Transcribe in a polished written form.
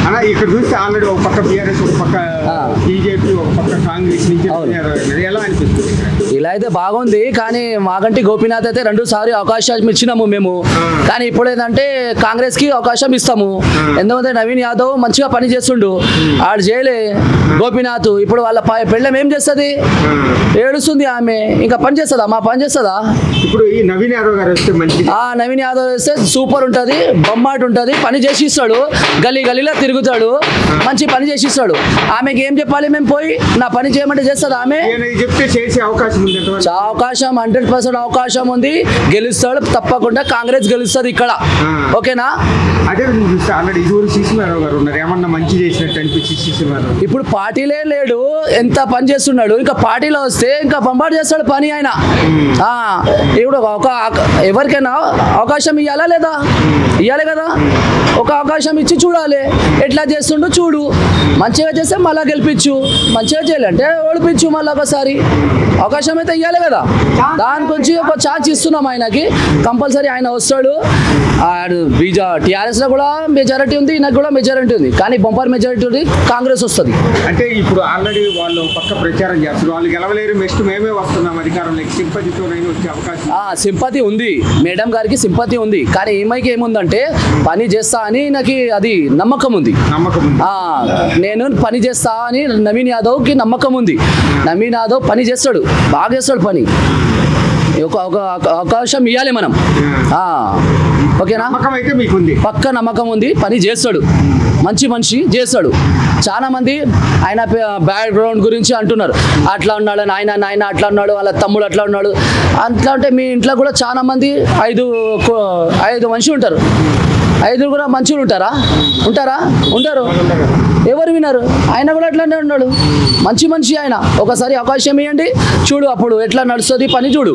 అలా ఇక్కడ చూస్తే ఆల్రెడీ ఒక పక్క బీఆర్ఎస్, ఒక పక్క బీజేపీ, ఒక పక్క కాంగ్రెస్ నుంచి ఎలా అనిపిస్తుంది? ఇలా అయితే బాగుంది, కానీ మాగంటి గోపీనాథ్ అయితే 2 సార్లు అవకాశం ఇచ్చినాము మేము. కానీ ఇప్పుడు ఏంటంటే కాంగ్రెస్ కి అవకాశం ఇస్తాము. ఎందుకంటే నవీన్ యాదవ్ మంచిగా పని చేస్తుండు, ఆడు చేయలే గోపీనాథ్. ఇప్పుడు వాళ్ళ పెళ్ళం ఏం చేస్తుంది? ఏడుస్తుంది ఆమె, ఇంకా పని చేస్తుందా? మా పని చేస్తుందా? ఇప్పుడు ఈ నవీన్ యాదవ్ గారు వస్తే మంచి, నవీన్ యాదవ్ వస్తే సూపర్ ఉంటుంది, బొమ్మాట ఉంటుంది, పని చేసి ఇస్తాడు, గలీలో తిరుగుతాడు, మంచి పని చేసి ఇస్తాడు. ఆమెకి ఏం చెప్పాలి? మేము పోయి నా పని చేయమంటే చేస్తుంది ఆమె. చెప్తే చేసే అవకాశం ఉంది, అవకాశం 100% అవకాశం ఉంది, గెలుస్తాడు తప్పకుండా. కాంగ్రెస్ గెలుస్తుంది ఇక్కడ, ఓకేనా? అదే ఆల్రెడీ ఇదివరకు సీసీఆర్ గారు ఉన్నారు, ఏమన్నా మంచి చేసినట్టు అనిపించి సీసీఆర్ ఇప్పుడు పార్టీలే లేడు, ఎంత పని చేస్తున్నాడు. ఇంకా పార్టీలో వస్తే ఇంకా బొంబాటు చేస్తాడు పని ఆయన. ఇప్పుడు ఎవరికైనా అవకాశం ఇవ్వాలా లేదా? ఇవ్వాలి కదా. ఒక అవకాశం ఇచ్చి చూడాలి ఎట్లా చేస్తుండో చూడు. మంచిగా చేస్తే మళ్ళీ గెలిపించు, మంచిగా చేయాలంటే ఓడిపించు మళ్ళీ ఒకసారి. అవకాశం అయితే ఇవ్వాలి కదా. దాని గురించి ఒక ఛాన్స్ ఇస్తున్నాం ఆయనకి, కంపల్సరీ ఆయన వస్తాడు. టీఆర్ఎస్లో కూడా మెజారిటీ ఉంది, నాకు కూడా మెజారిటీ ఉంది, కానీ బంపర్ మెజారిటీ ఉంది, కాంగ్రెస్ వస్తుంది. అంటే ఇప్పుడు ఆల్రెడీ వాళ్ళు పక్క ప్రచారం చేస్తారు, వాళ్ళు గెలవలేరు, నెక్స్ట్ మేమే వస్తున్నాం అధికారంలోకి, సింపతితో వచ్చే అవకాశం. సింపతి ఉంది, మేడం గారికి సింపతి ఉంది, కానీ ఈమెకి ఏముందంటే పని చేస్తా అని నాకు అది నమ్మకం ఉంది. నేను పని చేస్తా అని నవీన్ యాదవ్కి నమ్మకం ఉంది. నవీన్ యాదవ్ పని చేస్తాడు, బాగా చేస్తాడు పని. ఒక అవకాశం ఇవ్వాలి మనం, ఓకేనా? పక్క నమ్మకం ఉంది, పని చేస్తాడు, మంచి మనిషి చేస్తాడు. చాలా మంది ఆయన బ్యాక్గ్రౌండ్ గురించి అంటున్నారు, అట్లా ఉన్నాడు ఆయన అట్లా ఉన్నాడు, వాళ్ళ తమ్ముడు అట్లా ఉన్నాడు. అట్లా అంటే మీ ఇంట్లో కూడా చాలా మంది 5 మనిషి ఉంటారు, 5 కూడా మంచిగా ఉంటారా? ఉంటారు. ఎవరు వినరు? ఆయన కూడా అట్లానే ఉన్నాడు, మంచి మనిషి ఆయన. ఒకసారి అవకాశం ఇవ్వండి, చూడు అప్పుడు ఎట్లా నడుస్తుంది పని చూడు.